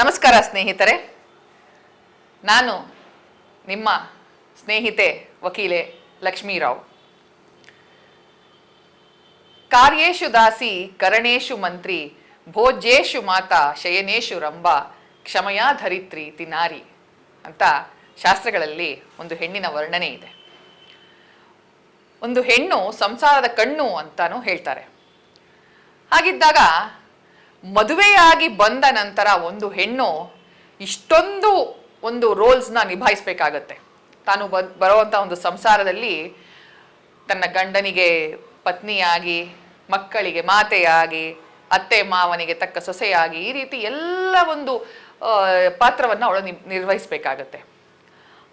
ನಮಸ್ಕಾರ ಸ್ನೇಹಿತರೆ, ನಾನು ನಿಮ್ಮ ಸ್ನೇಹಿತೆ ವಕೀಲೆ ಲಕ್ಷ್ಮೀರಾವ್. ಕಾರ್ಯೇಷು ದಾಸಿ ಕರಣೇಶು ಮಂತ್ರಿ ಭೋಜ್ಯೇಷು ಮಾತಾ ಶಯನೇಶು ರಂಭ ಕ್ಷಮಯಾ ಧರಿತ್ರಿ ತಿನಾರಿ ಅಂತ ಶಾಸ್ತ್ರಗಳಲ್ಲಿ ಒಂದು ಹೆಣ್ಣಿನ ವರ್ಣನೆ ಇದೆ. ಒಂದು ಹೆಣ್ಣು ಸಂಸಾರದ ಕಣ್ಣು ಅಂತಾನು ಹೇಳ್ತಾರೆ. ಹಾಗಿದ್ದಾಗ ಮದುವೆಯಾಗಿ ಬಂದ ನಂತರ ಒಂದು ಹೆಣ್ಣು ಇಷ್ಟೊಂದು ಒಂದು ರೋಲ್ಸ್ನ ನಿಭಾಯಿಸ್ಬೇಕಾಗತ್ತೆ. ತಾನು ಬರುವಂಥ ಒಂದು ಸಂಸಾರದಲ್ಲಿ ತನ್ನ ಗಂಡನಿಗೆ ಪತ್ನಿಯಾಗಿ, ಮಕ್ಕಳಿಗೆ ಮಾತೆಯಾಗಿ, ಅತ್ತೆ ಮಾವನಿಗೆ ತಕ್ಕ ಸೊಸೆಯಾಗಿ, ಈ ರೀತಿ ಎಲ್ಲ ಒಂದು ಪಾತ್ರವನ್ನು ಅವಳು ನಿರ್ವಹಿಸಬೇಕಾಗತ್ತೆ.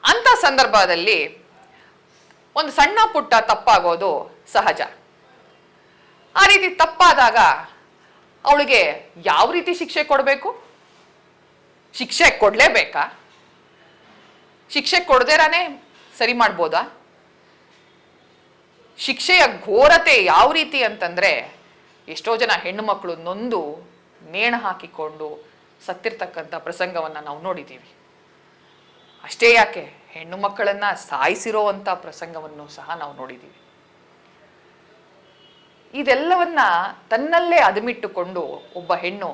ಅಂಥ ಸಂದರ್ಭದಲ್ಲಿ ಒಂದು ಸಣ್ಣ ಪುಟ್ಟ ತಪ್ಪಾಗೋದು ಸಹಜ. ಆ ರೀತಿ ತಪ್ಪಾದಾಗ ಅವಳಿಗೆ ಯಾವ ರೀತಿ ಶಿಕ್ಷೆ ಕೊಡಬೇಕು? ಶಿಕ್ಷೆ ಕೊಡಲೇಬೇಕಾ? ಶಿಕ್ಷೆ ಕೊಡದೇರಾನೆ ಸರಿ ಮಾಡ್ಬೋದಾ? ಶಿಕ್ಷೆಯ ಘೋರತೆ ಯಾವ ರೀತಿ ಅಂತಂದ್ರೆ, ಎಷ್ಟೋ ಜನ ಹೆಣ್ಣು ಮಕ್ಕಳು ನೊಂದು ನೇಣು ಹಾಕಿಕೊಂಡು ಸತ್ತಿರ್ತಕ್ಕಂಥ ಪ್ರಸಂಗವನ್ನ ನಾವು ನೋಡಿದ್ದೀವಿ. ಅಷ್ಟೇ ಯಾಕೆ, ಹೆಣ್ಣು ಮಕ್ಕಳನ್ನ ಸಾಯಿಸಿರೋವಂಥ ಪ್ರಸಂಗವನ್ನು ಸಹ ನಾವು ನೋಡಿದ್ದೀವಿ. ಇದೆಲ್ಲವನ್ನ ತನ್ನಲ್ಲೇ ಅದುಮಿಟ್ಟುಕೊಂಡು ಒಬ್ಬ ಹೆಣ್ಣು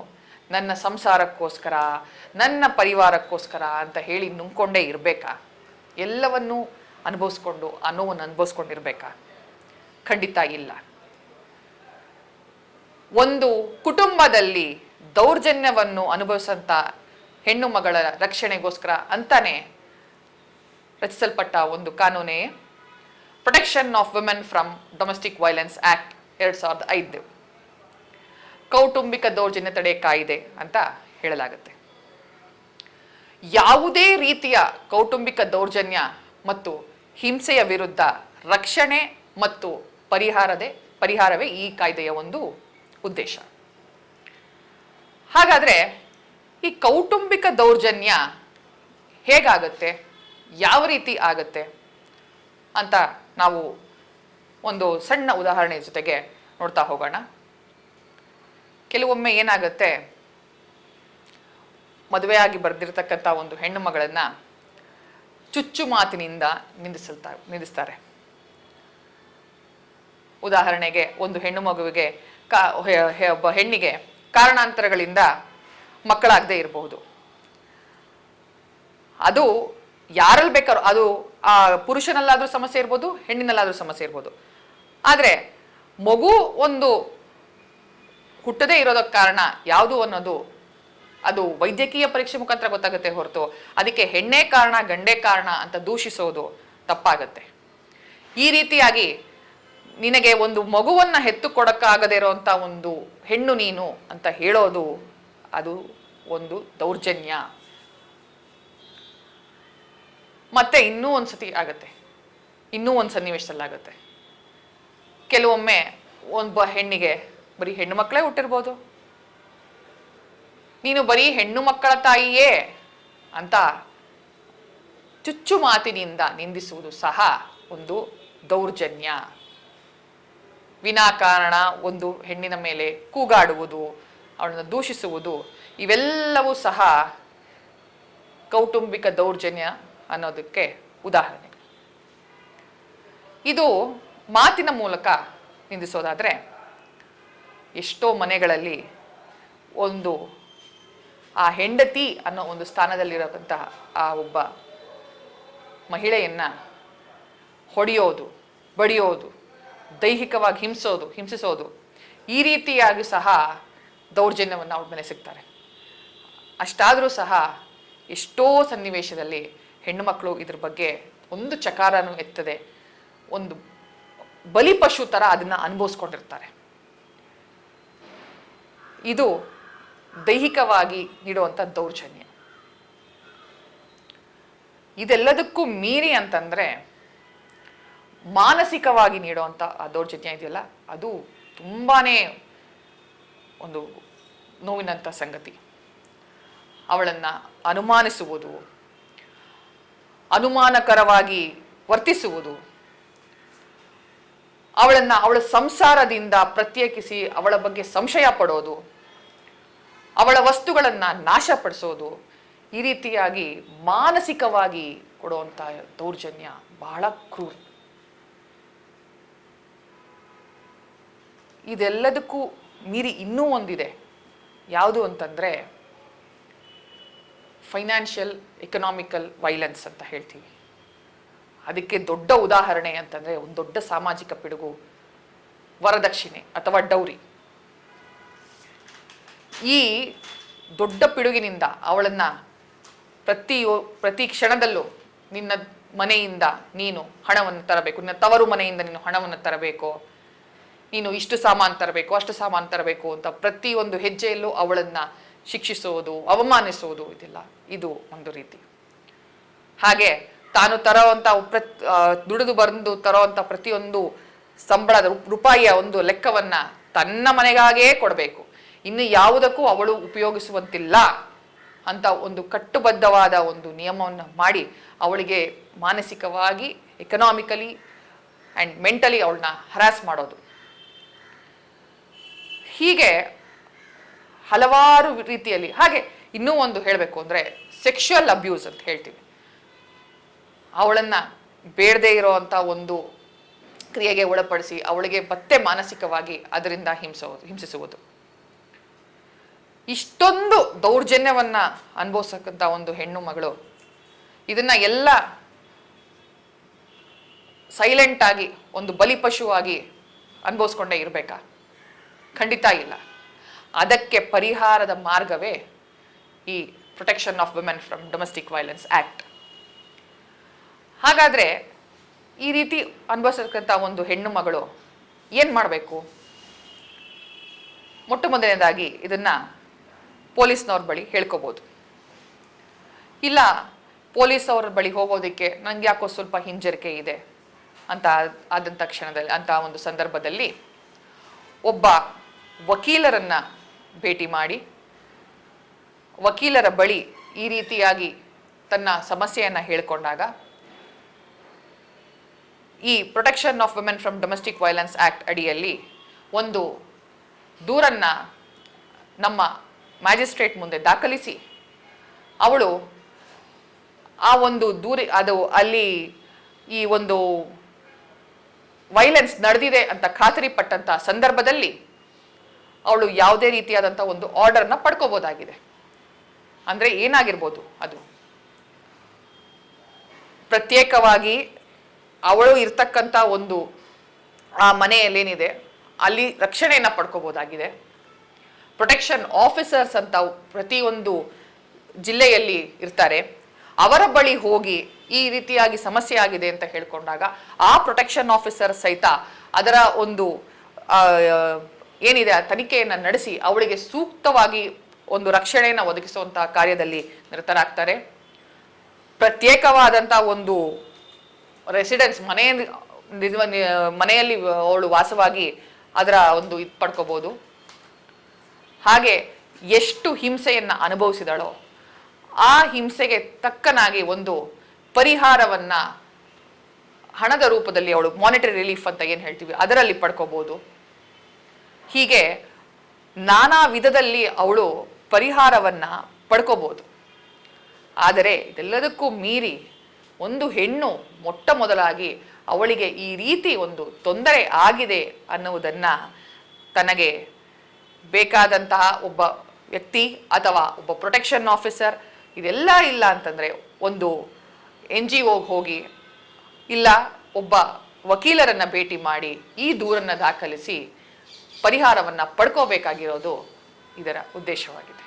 ನನ್ನ ಸಂಸಾರಕ್ಕೋಸ್ಕರ, ನನ್ನ ಪರಿವಾರಕ್ಕೋಸ್ಕರ ಅಂತ ಹೇಳಿ ನುಂಗ್ಕೊಂಡೇ ಇರಬೇಕಾ? ಎಲ್ಲವನ್ನೂ ಅನುಭವಿಸ್ಕೊಂಡು ಆ ನೋವನ್ನು ಅನುಭವಿಸ್ಕೊಂಡಿರ್ಬೇಕಾ? ಖಂಡಿತ ಇಲ್ಲ. ಒಂದು ಕುಟುಂಬದಲ್ಲಿ ದೌರ್ಜನ್ಯವನ್ನು ಅನುಭವಿಸಂತ ಹೆಣ್ಣು ಮಗಳ ರಕ್ಷಣೆಗೋಸ್ಕರ ಅಂತಾನೆ ರಚಿಸಲ್ಪಟ್ಟ ಒಂದು ಕಾನೂನೇ protection of women from domestic violence act 2005, ಕೌಟುಂಬಿಕ ದೌರ್ಜನ್ಯ ತಡೆ ಕಾಯ್ದೆ ಅಂತ ಹೇಳಲಾಗುತ್ತೆ. ಯಾವುದೇ ರೀತಿಯ ಕೌಟುಂಬಿಕ ದೌರ್ಜನ್ಯ ಮತ್ತು ಹಿಂಸೆಯ ವಿರುದ್ಧ ರಕ್ಷಣೆ ಮತ್ತು ಪರಿಹಾರವೇ ಈ ಕಾಯ್ದೆಯ ಒಂದು ಉದ್ದೇಶ. ಹಾಗಾದ್ರೆ ಈ ಕೌಟುಂಬಿಕ ದೌರ್ಜನ್ಯ ಹೇಗಾಗತ್ತೆ, ಯಾವ ರೀತಿ ಆಗತ್ತೆ ಅಂತ ನಾವು ಒಂದು ಸಣ್ಣ ಉದಾಹರಣೆ ಜೊತೆಗೆ ನೋಡ್ತಾ ಹೋಗೋಣ. ಕೆಲವೊಮ್ಮೆ ಏನಾಗುತ್ತೆ, ಮದುವೆಯಾಗಿ ಬರ್ದಿರ್ತಕ್ಕಂಥ ಒಂದು ಹೆಣ್ಣು ಮಗಳನ್ನ ಚುಚ್ಚು ಮಾತಿನಿಂದ ನಿಂದಿಸ್ತಾರೆ. ಉದಾಹರಣೆಗೆ, ಒಂದು ಹೆಣ್ಣು ಮಗುವಿಗೆ ಒಬ್ಬ ಹೆಣ್ಣಿಗೆ ಕಾರಣಾಂತರಗಳಿಂದ ಮಕ್ಕಳಾಗದೆ ಇರಬಹುದು. ಅದು ಯಾರಲ್ಲಿ ಬೇಕಾದ್ರೂ, ಅದು ಆ ಪುರುಷನಲ್ಲಾದ್ರೂ ಸಮಸ್ಯೆ ಇರ್ಬೋದು, ಹೆಣ್ಣಿನಲ್ಲಾದ್ರೂ ಸಮಸ್ಯೆ ಇರ್ಬೋದು. ಆದರೆ ಮಗು ಒಂದು ಹುಟ್ಟದೇ ಇರೋದಕ್ಕೆ ಕಾರಣ ಯಾವುದು ಅನ್ನೋದು ಅದು ವೈದ್ಯಕೀಯ ಪರೀಕ್ಷೆ ಮುಖಾಂತರ ಗೊತ್ತಾಗುತ್ತೆ ಹೊರತು ಅದಕ್ಕೆ ಹೆಣ್ಣೇ ಕಾರಣ ಗಂಡೇ ಕಾರಣ ಅಂತ ದೂಷಿಸೋದು ತಪ್ಪಾಗತ್ತೆ. ಈ ರೀತಿಯಾಗಿ ನಿನಗೆ ಒಂದು ಮಗುವನ್ನ ಹೆತ್ತು ಕೊಡಕ್ಕಾಗದೇ ಇರೋಂಥ ಒಂದು ಹೆಣ್ಣು ನೀನು ಅಂತ ಹೇಳೋದು ಅದು ಒಂದು ದೌರ್ಜನ್ಯ. ಮತ್ತೆ ಇನ್ನೂ ಒಂದ್ಸತಿ ಆಗತ್ತೆ, ಇನ್ನೂ ಒಂದು ಸನ್ನಿವೇಶದಲ್ಲಾಗತ್ತೆ. ಕೆಲವೊಮ್ಮೆ ಒಬ್ಬ ಹೆಣ್ಣಿಗೆ ಬರೀ ಹೆಣ್ಣು ಮಕ್ಕಳೇ ಹುಟ್ಟಿರ್ಬೋದು, ನೀನು ಬರೀ ಹೆಣ್ಣು ಮಕ್ಕಳ ತಾಯಿಯೇ ಅಂತ ಚುಚ್ಚು ಮಾತಿನಿಂದ ನಿಂದಿಸುವುದು ಸಹ ಒಂದು ದೌರ್ಜನ್ಯ. ವಿನಾಕಾರಣ ಒಂದು ಹೆಣ್ಣಿನ ಮೇಲೆ ಕೂಗಾಡುವುದು, ಅವಳನ್ನು ದೂಷಿಸುವುದು, ಇವೆಲ್ಲವೂ ಸಹ ಕೌಟುಂಬಿಕ ದೌರ್ಜನ್ಯ ಅನ್ನೋದಕ್ಕೆ ಉದಾಹರಣೆ. ಇದು ಮಾತಿನ ಮೂಲಕ ನಿಂದಿಸೋದಾದ್ರೆ, ಎಷ್ಟೋ ಮನೆಗಳಲ್ಲಿ ಒಂದು ಆ ಹೆಂಡತಿ ಅನ್ನೋ ಒಂದು ಸ್ಥಾನದಲ್ಲಿರತಕ್ಕಂತಹ ಆ ಒಬ್ಬ ಮಹಿಳೆಯನ್ನ ಹೊಡೆಯೋದು, ಬಡಿಯೋದು, ದೈಹಿಕವಾಗಿ ಹಿಂಸಿಸೋದು, ಈ ರೀತಿಯಾಗಿ ಸಹ ದೌರ್ಜನ್ಯವನ್ನು ಅವ್ರ ಮೇಲೆ ಸಿಗ್ತಾರೆ. ಅಷ್ಟಾದರೂ ಸಹ ಎಷ್ಟೋ ಸನ್ನಿವೇಶದಲ್ಲಿ ಹೆಣ್ಣು ಮಕ್ಕಳು ಇದ್ರ ಬಗ್ಗೆ ಒಂದು ಚಕಾರನೂ ಎತ್ತದೆ, ಒಂದು ಬಲಿಪಶು ಥರ ಅದನ್ನ ಅನುಭವಿಸ್ಕೊಂಡಿರ್ತಾರೆ. ಇದು ದೈಹಿಕವಾಗಿ ನೀಡುವಂಥ ದೌರ್ಜನ್ಯ. ಇದೆಲ್ಲದಕ್ಕೂ ಮೀರಿ ಅಂತಂದ್ರೆ ಮಾನಸಿಕವಾಗಿ ನೀಡುವಂಥ ಆ ದೌರ್ಜನ್ಯ ಇದೆಯಲ್ಲ, ಅದು ತುಂಬಾನೇ ಒಂದು ನೋವಿನಂಥ ಸಂಗತಿ. ಅವಳನ್ನ ಅನುಮಾನಿಸುವುದು, ಅನುಮಾನಕರವಾಗಿ ವರ್ತಿಸುವುದು, ಅವಳ ಸಂಸಾರದಿಂದ ಪ್ರತ್ಯೇಕಿಸಿ ಅವಳ ಬಗ್ಗೆ ಸಂಶಯ ಪಡೋದು, ಅವಳ ವಸ್ತುಗಳನ್ನ ನಾಶಪಡಿಸೋದು, ಈ ರೀತಿಯಾಗಿ ಮಾನಸಿಕವಾಗಿ ಕೊಡುವಂತ ದೌರ್ಜನ್ಯ ಬಹಳ ಕ್ರೂರ. ಇದೆಲ್ಲದಕ್ಕೂ ಮೀರಿ ಇನ್ನೂ ಒಂದಿದೆ. ಯಾವುದು ಅಂತಂದ್ರೆ ಫೈನಾನ್ಷಿಯಲ್ ಎಕನಾಮಿಕಲ್ ವೈಲೆನ್ಸ್ ಅಂತ ಹೇಳ್ತೀವಿ. ಅದಕ್ಕೆ ದೊಡ್ಡ ಉದಾಹರಣೆ ಅಂತಂದ್ರೆ ಒಂದು ದೊಡ್ಡ ಸಾಮಾಜಿಕ ಪಿಡುಗು ವರದಕ್ಷಿಣೆ ಅಥವಾ ಡೌರಿ. ಈ ದೊಡ್ಡ ಪಿಡುಗಿನಿಂದ ಅವಳನ್ನ ಪ್ರತಿ ಕ್ಷಣದಲ್ಲೂ ನಿನ್ನ ಮನೆಯಿಂದ ನೀನು ಹಣವನ್ನು ತರಬೇಕು, ನಿನ್ನ ತವರು ಮನೆಯಿಂದ ನೀನು ಹಣವನ್ನು ತರಬೇಕು, ನೀನು ಇಷ್ಟು ಸಾಮಾನು ತರಬೇಕು, ಅಷ್ಟು ಸಾಮಾನು ತರಬೇಕು ಅಂತ ಪ್ರತಿಯೊಂದು ಹೆಜ್ಜೆಯಲ್ಲೂ ಅವಳನ್ನ ಶಿಕ್ಷಿಸುವುದು, ಅವಮಾನಿಸುವುದು, ಇದು ಒಂದು ರೀತಿ. ಹಾಗೆ ತಾನು ದುಡಿದು ಬಂದು ತರೋವಂಥ ಪ್ರತಿಯೊಂದು ಸಂಬಳದ ರೂಪಾಯಿಯ ಒಂದು ಲೆಕ್ಕವನ್ನ ತನ್ನ ಮನೆಗಾಗೇ ಕೊಡಬೇಕು, ಇನ್ನು ಯಾವುದಕ್ಕೂ ಅವಳು ಉಪಯೋಗಿಸುವಂತಿಲ್ಲ ಅಂತ ಒಂದು ಕಟ್ಟುಬದ್ಧವಾದ ಒಂದು ನಿಯಮವನ್ನು ಮಾಡಿ ಅವಳಿಗೆ ಮಾನಸಿಕವಾಗಿ, ಎಕನಾಮಿಕಲಿ ಆ್ಯಂಡ್ ಮೆಂಟಲಿ ಅವಳನ್ನ ಹರಾಸ್ ಮಾಡೋದು. ಹೀಗೆ ಹಲವಾರು ರೀತಿಯಲ್ಲಿ. ಹಾಗೆ ಇನ್ನೂ ಒಂದು ಹೇಳಬೇಕು ಅಂದರೆ ಸೆಕ್ಷುವಲ್ ಅಬ್ಯೂಸ್ ಅಂತ ಹೇಳ್ತೀವಿ. ಅವಳನ್ನ ಬೇಡದೇ ಇರೋವಂಥ ಒಂದು ಕ್ರಿಯೆಗೆ ಒಳಪಡಿಸಿ ಅವಳಿಗೆ ಮತ್ತೆ ಮಾನಸಿಕವಾಗಿ ಅದರಿಂದ ಹಿಂಸಿಸುವುದು. ಇಷ್ಟೊಂದು ದೌರ್ಜನ್ಯವನ್ನ ಅನುಭವಿಸಕ್ಕಂಥ ಒಂದು ಹೆಣ್ಣು ಮಗಳು ಇದನ್ನ ಎಲ್ಲ ಸೈಲೆಂಟ್ ಆಗಿ ಒಂದು ಬಲಿಪಶುವಾಗಿ ಅನುಭವಿಸ್ಕೊಂಡೇ ಇರಬೇಕಾ? ಖಂಡಿತ ಇಲ್ಲ. ಅದಕ್ಕೆ ಪರಿಹಾರದ ಮಾರ್ಗವೇ ಈ protection of women from domestic violence act. ಹಾಗಾದ್ರೆ ಈ ರೀತಿ ಅನುಭವಿಸತಕ್ಕಂಥ ಒಂದು ಹೆಣ್ಣು ಮಗಳು ಏನ್ ಮಾಡಬೇಕು? ಮೊಟ್ಟ ಮೊದಲನೇದಾಗಿ ಇದನ್ನ ಪೊಲೀಸ್ನವ್ರ ಬಳಿ ಹೇಳ್ಕೋಬಹುದು. ಇಲ್ಲ ಪೊಲೀಸ್ ಅವ್ರ ಬಳಿ ಹೋಗೋದಕ್ಕೆ ನಂಗೆ ಯಾಕೋ ಸ್ವಲ್ಪ ಹಿಂಜರಿಕೆ ಇದೆ ಅಂತ ಆದಂಥ ಕ್ಷಣದಲ್ಲಿ, ಅಂತ ಒಂದು ಸಂದರ್ಭದಲ್ಲಿ ಒಬ್ಬ ವಕೀಲರನ್ನ ಭೇಟಿ ಮಾಡಿ ವಕೀಲರ ಬಳಿ ಈ ರೀತಿಯಾಗಿ ತನ್ನ ಸಮಸ್ಯೆಯನ್ನ ಹೇಳ್ಕೊಂಡಾಗ ಈ protection of women from domestic violence act ಅಡಿಯಲ್ಲಿ ಒಂದು ದೂರನ್ನ ನಮ್ಮ ಮ್ಯಾಜಿಸ್ಟ್ರೇಟ್ ಮುಂದೆ ದಾಖಲಿಸಿ ಅವಳು ಆ ಒಂದು ಅಲ್ಲಿ ಈ ಒಂದು ವೈಲೆನ್ಸ್ ನಡೆದಿದೆ ಅಂತ ಖಾತರಿ ಪಟ್ಟಂತ ಸಂದರ್ಭದಲ್ಲಿ ಅವಳು ಯಾವುದೇ ರೀತಿಯಾದಂಥ ಒಂದು ಆರ್ಡರ್ನ ಪಡ್ಕೋಬಹುದಾಗಿದೆ. ಅಂದ್ರೆ ಏನಾಗಿರ್ಬೋದು, ಅದು ಪ್ರತ್ಯೇಕವಾಗಿ ಅವಳು ಇರ್ತಕ್ಕಂಥ ಒಂದು ಆ ಮನೆಯಲ್ಲೇನಿದೆ ಅಲ್ಲಿ ರಕ್ಷಣೆಯನ್ನ ಪಡ್ಕೋಬಹುದಾಗಿದೆ. ಪ್ರೊಟೆಕ್ಷನ್ ಆಫೀಸರ್ಸ್ ಅಂತ ಪ್ರತಿಯೊಂದು ಜಿಲ್ಲೆಯಲ್ಲಿ ಇರ್ತಾರೆ, ಅವರ ಬಳಿ ಹೋಗಿ ಈ ರೀತಿಯಾಗಿ ಸಮಸ್ಯೆ ಆಗಿದೆ ಅಂತ ಹೇಳ್ಕೊಂಡಾಗ ಆ ಪ್ರೊಟೆಕ್ಷನ್ ಆಫೀಸರ್ ಸಹಿತ ಅದರ ಒಂದು ಏನಿದೆ ಆ ತನಿಖೆಯನ್ನ ನಡೆಸಿ ಅವಳಿಗೆ ಸೂಕ್ತವಾಗಿ ಒಂದು ರಕ್ಷಣೆಯನ್ನು ಒದಗಿಸುವಂತಹ ಕಾರ್ಯದಲ್ಲಿ ನಿರತರಾಗ್ತಾರೆ. ಪ್ರತ್ಯೇಕವಾದಂಥ ಒಂದು ರೆಸಿಡೆನ್ಸ್ ಮನೆಯಲ್ಲಿ ಅವಳು ವಾಸವಾಗಿ ಅದರ ಒಂದು ಪಡ್ಕೋಬಹುದು. ಹಾಗೆ ಎಷ್ಟು ಹಿಂಸೆಯನ್ನ ಅನುಭವಿಸಿದಳೋ ಆ ಹಿಂಸೆಗೆ ತಕ್ಕನಾಗಿ ಒಂದು ಪರಿಹಾರವನ್ನ ಹಣದ ರೂಪದಲ್ಲಿ ಅವಳು ಮಾನಿಟರಿ ರಿಲೀಫ್ ಅಂತ ಏನ್ ಹೇಳ್ತೀವಿ ಅದರಲ್ಲಿ ಪಡ್ಕೋಬಹುದು. ಹೀಗೆ ನಾನಾ ವಿಧದಲ್ಲಿ ಅವಳು ಪರಿಹಾರವನ್ನ ಪಡ್ಕೋಬಹುದು. ಆದರೆ ಇದೆಲ್ಲದಕ್ಕೂ ಮೀರಿ ಒಂದು ಹೆಣ್ಣು ಮೊಟ್ಟ ಮೊದಲಾಗಿ ಅವಳಿಗೆ ಈ ರೀತಿ ಒಂದು ತೊಂದರೆ ಆಗಿದೆ ಅನ್ನುವುದನ್ನ ತನಗೆ ಬೇಕಾದಂತಹ ಒಬ್ಬ ವ್ಯಕ್ತಿ ಅಥವಾ ಒಬ್ಬ ಪ್ರೊಟೆಕ್ಷನ್ ಆಫೀಸರ್ ಇದೆಲ್ಲ ಇಲ್ಲ ಅಂತಂದ್ರೆ ಒಂದು NGO ಹೋಗಿ ಇಲ್ಲ ಒಬ್ಬ ವಕೀಲರನ್ನ ಭೇಟಿ ಮಾಡಿ ಈ ದೂರನ್ನ ದಾಖಲಿಸಿ ಪರಿಹಾರವನ್ನ ಪಡ್ಕೋಬೇಕಾಗಿರೋದು ಇದರ ಉದ್ದೇಶವಾಗಿದೆ.